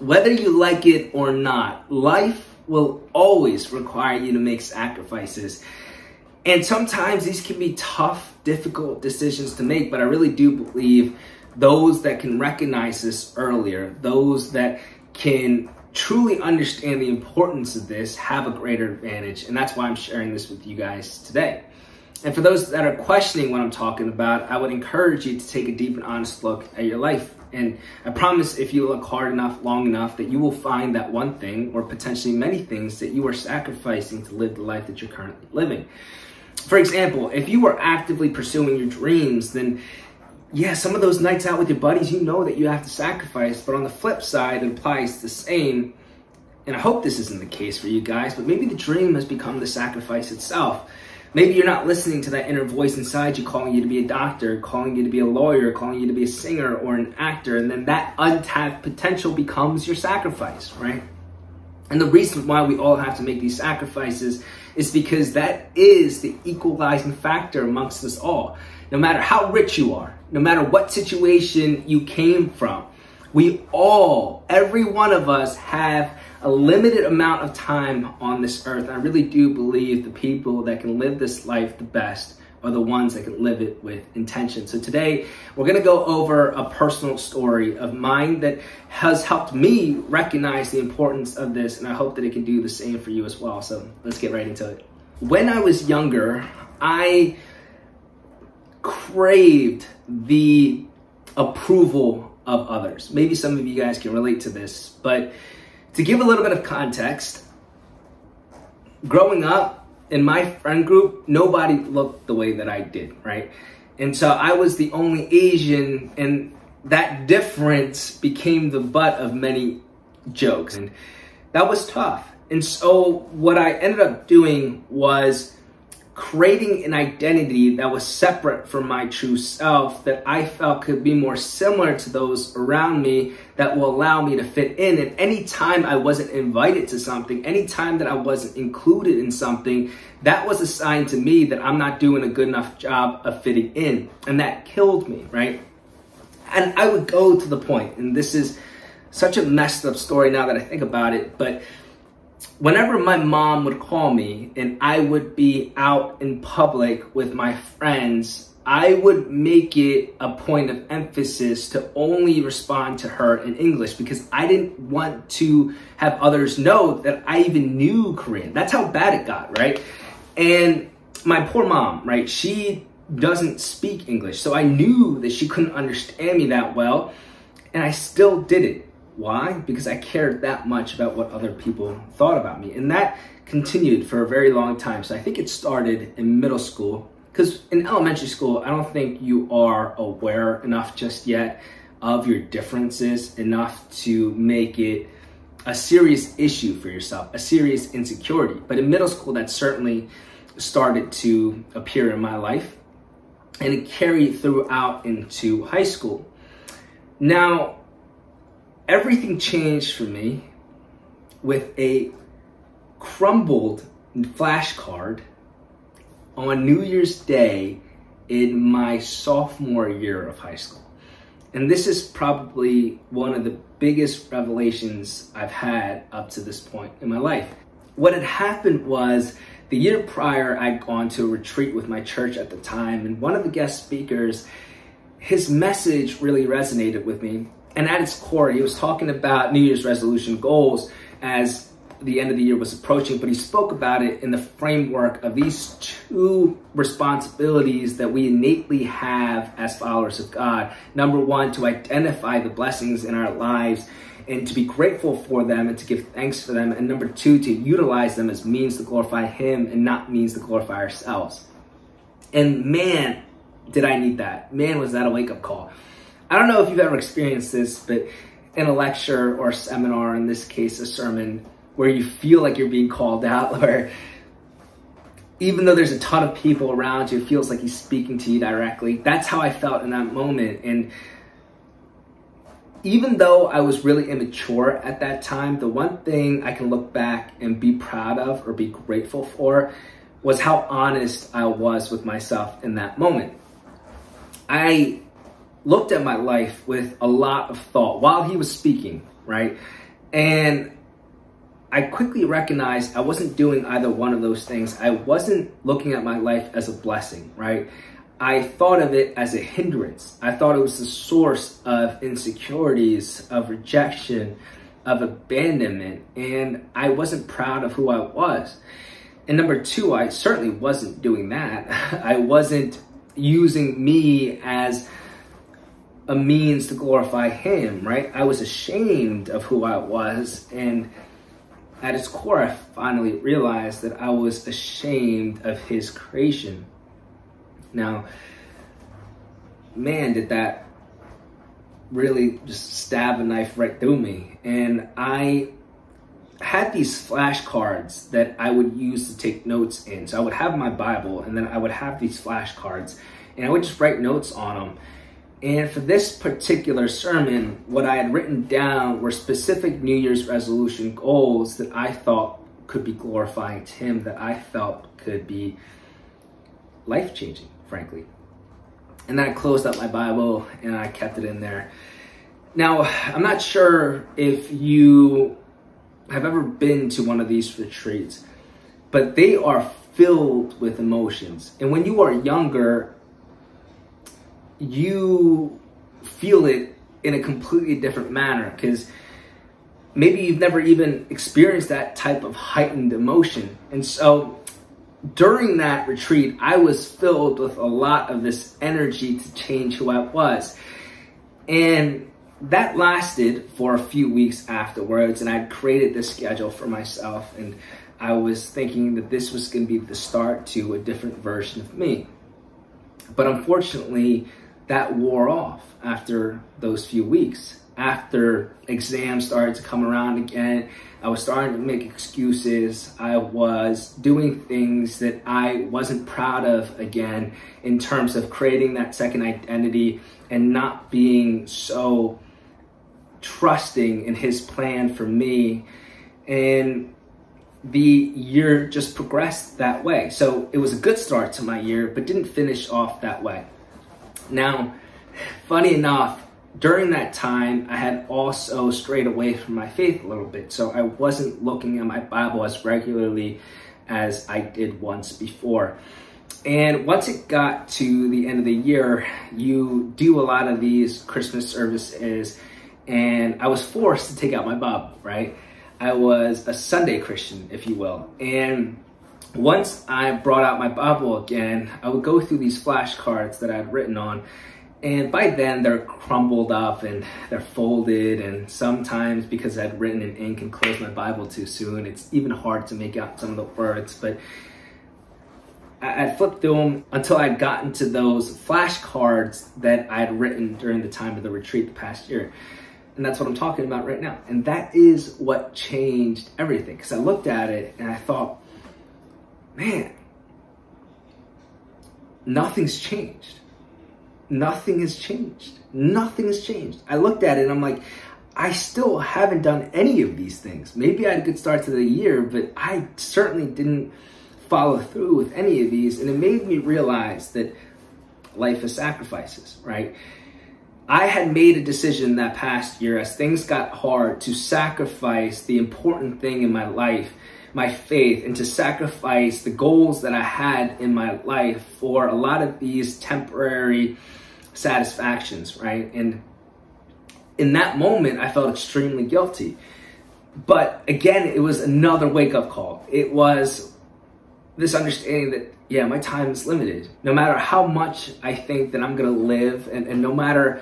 Whether you like it or not, life will always require you to make sacrifices. And sometimes these can be tough, difficult decisions to make, but I really do believe those that can recognize this earlier, those that can truly understand the importance of this, have a greater advantage. And that's why I'm sharing this with you guys today. And for those that are questioning what I'm talking about, I would encourage you to take a deep and honest look at your life. And I promise if you look hard enough, long enough, that you will find that one thing or potentially many things that you are sacrificing to live the life that you're currently living. For example, if you are actively pursuing your dreams, then yeah, some of those nights out with your buddies, you know that you have to sacrifice. But on the flip side, it applies the same. And I hope this isn't the case for you guys, but maybe the dream has become the sacrifice itself. Maybe you're not listening to that inner voice inside you calling you to be a doctor, calling you to be a lawyer, calling you to be a singer or an actor, and then that untapped potential becomes your sacrifice, right? And the reason why we all have to make these sacrifices is because that is the equalizing factor amongst us all. No matter how rich you are, no matter what situation you came from, we all, every one of us, have a limited amount of time on this earth. I really do believe the people that can live this life the best are the ones that can live it with intention. So today, we're going to go over a personal story of mine that has helped me recognize the importance of this, and I hope that it can do the same for you as well. So let's get right into it. When I was younger, I craved the approval of others. Maybe some of you guys can relate to this, but to give a little bit of context, growing up in my friend group, nobody looked the way that I did, right? And so I was the only Asian, and that difference became the butt of many jokes, and that was tough. And so what I ended up doing was creating an identity that was separate from my true self that I felt could be more similar to those around me that will allow me to fit in. And anytime I wasn't invited to something, anytime that I wasn't included in something, that was a sign to me that I'm not doing a good enough job of fitting in. And that killed me, right? And I would go to the point, and this is such a messed up story now that I think about it, but whenever my mom would call me and I would be out in public with my friends, I would make it a point of emphasis to only respond to her in English because I didn't want to have others know that I even knew Korean. That's how bad it got, right? And my poor mom, right? She doesn't speak English, so I knew that she couldn't understand me that well, and I still did it. Why? Because I cared that much about what other people thought about me. And that continued for a very long time. So I think it started in middle school, because in elementary school, I don't think you are aware enough just yet of your differences enough to make it a serious issue for yourself, a serious insecurity. But in middle school, that certainly started to appear in my life, and it carried throughout into high school. Now, everything changed for me with a crumbled flashcard on New Year's Day in my sophomore year of high school. And this is probably one of the biggest revelations I've had up to this point in my life. What had happened was the year prior, I'd gone to a retreat with my church at the time, and one of the guest speakers, his message really resonated with me. And at its core, he was talking about New Year's resolution goals as the end of the year was approaching, but he spoke about it in the framework of these two responsibilities that we innately have as followers of God. Number one, to identify the blessings in our lives and to be grateful for them and to give thanks for them. And number two, to utilize them as means to glorify Him and not means to glorify ourselves. And man, did I need that. Man, was that a wake-up call. I don't know if you've ever experienced this, but in a lecture or a seminar, in this case, a sermon, where you feel like you're being called out, where even though there's a ton of people around you, it feels like He's speaking to you directly. That's how I felt in that moment. And even though I was really immature at that time, the one thing I can look back and be proud of or be grateful for was how honest I was with myself in that moment. I looked at my life with a lot of thought while he was speaking, right? And I quickly recognized I wasn't doing either one of those things. I wasn't looking at my life as a blessing, right? I thought of it as a hindrance. I thought it was the source of insecurities, of rejection, of abandonment, and I wasn't proud of who I was. And number two, I certainly wasn't doing that. I wasn't using me as a means to glorify him, right? I was ashamed of who I was, and at its core, I finally realized that I was ashamed of his creation. Now, man, did that really just stab a knife right through me. And I had these flashcards that I would use to take notes in. So I would have my Bible, and then I would have these flashcards, and I would just write notes on them. And for this particular sermon, what I had written down were specific New Year's resolution goals that I thought could be glorifying to him, that I felt could be life-changing, frankly. And then I closed up my Bible and I kept it in there. Now, I'm not sure if you have ever been to one of these retreats, but they are filled with emotions. And when you are younger, you feel it in a completely different manner, because maybe you've never even experienced that type of heightened emotion. And so during that retreat, I was filled with a lot of this energy to change who I was. And that lasted for a few weeks afterwards, and I created this schedule for myself, and I was thinking that this was going to be the start to a different version of me. But unfortunately, that wore off after those few weeks. After exams started to come around again, I was starting to make excuses. I was doing things that I wasn't proud of again, in terms of creating that second identity and not being so trusting in his plan for me. And the year just progressed that way. So it was a good start to my year, but didn't finish off that way. Now, funny enough, during that time, I had also strayed away from my faith a little bit. So I wasn't looking at my Bible as regularly as I did once before. And once it got to the end of the year, you do a lot of these Christmas services, and I was forced to take out my Bible, right? I was a Sunday Christian, if you will. And once I brought out my Bible again, I would go through these flashcards that I had written on. And by then, they're crumbled up and they're folded. And sometimes, because I'd written in ink and closed my Bible too soon, it's even hard to make out some of the words. But I flipped through them until I'd gotten to those flashcards that I had written during the time of the retreat the past year. And that's what I'm talking about right now. And that is what changed everything. Because I looked at it and I thought, man, nothing's changed. Nothing has changed. Nothing has changed. I looked at it and I'm like, I still haven't done any of these things. Maybe I had a good start to the year, but I certainly didn't follow through with any of these. And it made me realize that life is sacrifices, right? I had made a decision that past year, as things got hard, to sacrifice the important thing in my life, my faith, and to sacrifice the goals that I had in my life for a lot of these temporary satisfactions, right? And in that moment, I felt extremely guilty. But again, it was another wake-up call. It was this understanding that, yeah, my time is limited. No matter how much I think that I'm going to live, and no matter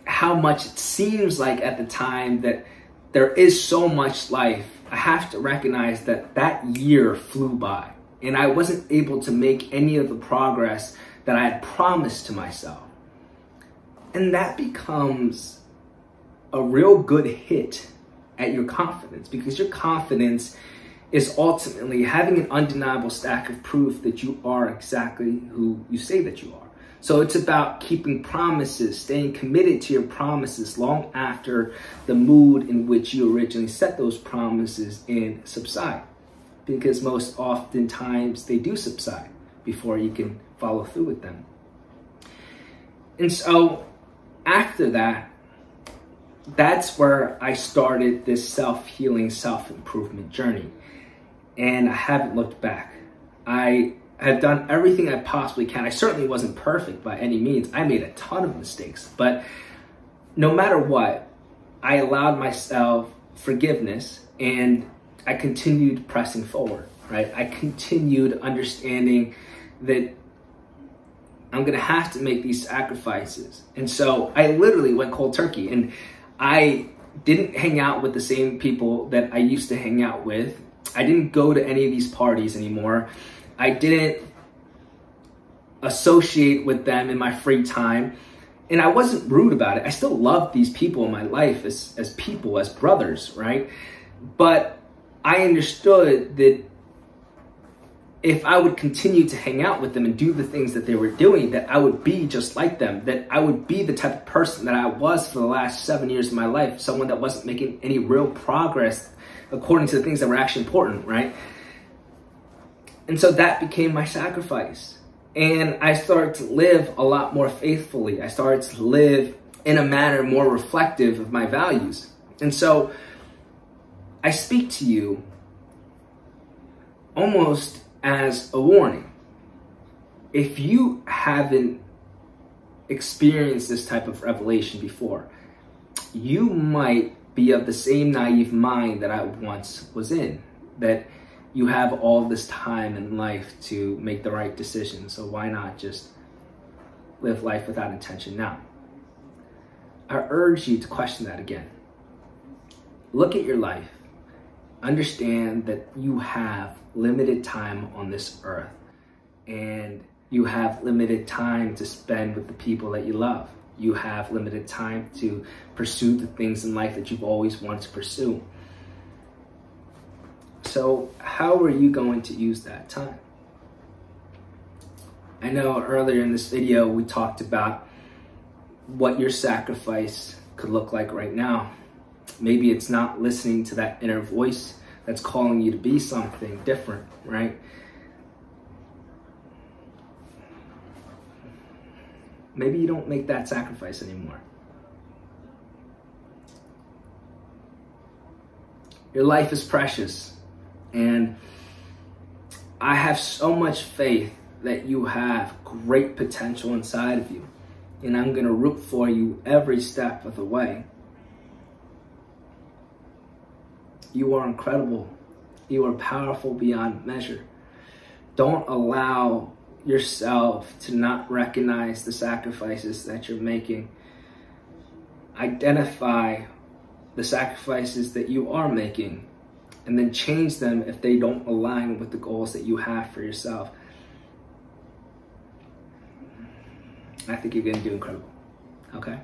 how much it seems like at the time that there is so much life, I have to recognize that that year flew by and I wasn't able to make any of the progress that I had promised to myself. And that becomes a real good hit at your confidence, because your confidence is ultimately having an undeniable stack of proof that you are exactly who you say that you are. So it's about keeping promises, staying committed to your promises long after the mood in which you originally set those promises in subside. Because most oftentimes they do subside before you can follow through with them. And so after that, that's where I started this self-healing, self-improvement journey. And I haven't looked back. I have done everything I possibly can. I certainly wasn't perfect by any means. I made a ton of mistakes, but no matter what, I allowed myself forgiveness and I continued pressing forward, right? I continued understanding that I'm gonna have to make these sacrifices. And so I literally went cold turkey, and I didn't hang out with the same people that I used to hang out with. I didn't go to any of these parties anymore. I didn't associate with them in my free time. And I wasn't rude about it. I still loved these people in my life as people, as brothers, right? But I understood that if I would continue to hang out with them and do the things that they were doing, that I would be just like them, that I would be the type of person that I was for the last 7 years of my life, someone that wasn't making any real progress according to the things that were actually important, right? And so that became my sacrifice. And I started to live a lot more faithfully. I started to live in a manner more reflective of my values. And so I speak to you almost as a warning. If you haven't experienced this type of revelation before, you might be of the same naive mind that I once was in, that you have all this time in life to make the right decision, so why not just live life without intention now? I urge you to question that again. Look at your life. Understand that you have limited time on this earth, and you have limited time to spend with the people that you love. You have limited time to pursue the things in life that you've always wanted to pursue. So how are you going to use that time? I know earlier in this video, we talked about what your sacrifice could look like right now. Maybe it's not listening to that inner voice that's calling you to be something different, right? Maybe you don't make that sacrifice anymore. Your life is precious, and I have so much faith that you have great potential inside of you, and I'm going to root for you every step of the way. You are incredible. You are powerful beyond measure. Don't allow yourself to not recognize the sacrifices that you're making. Identify the sacrifices that you are making, and then change them if they don't align with the goals that you have for yourself. I think you're going to do incredible. Okay?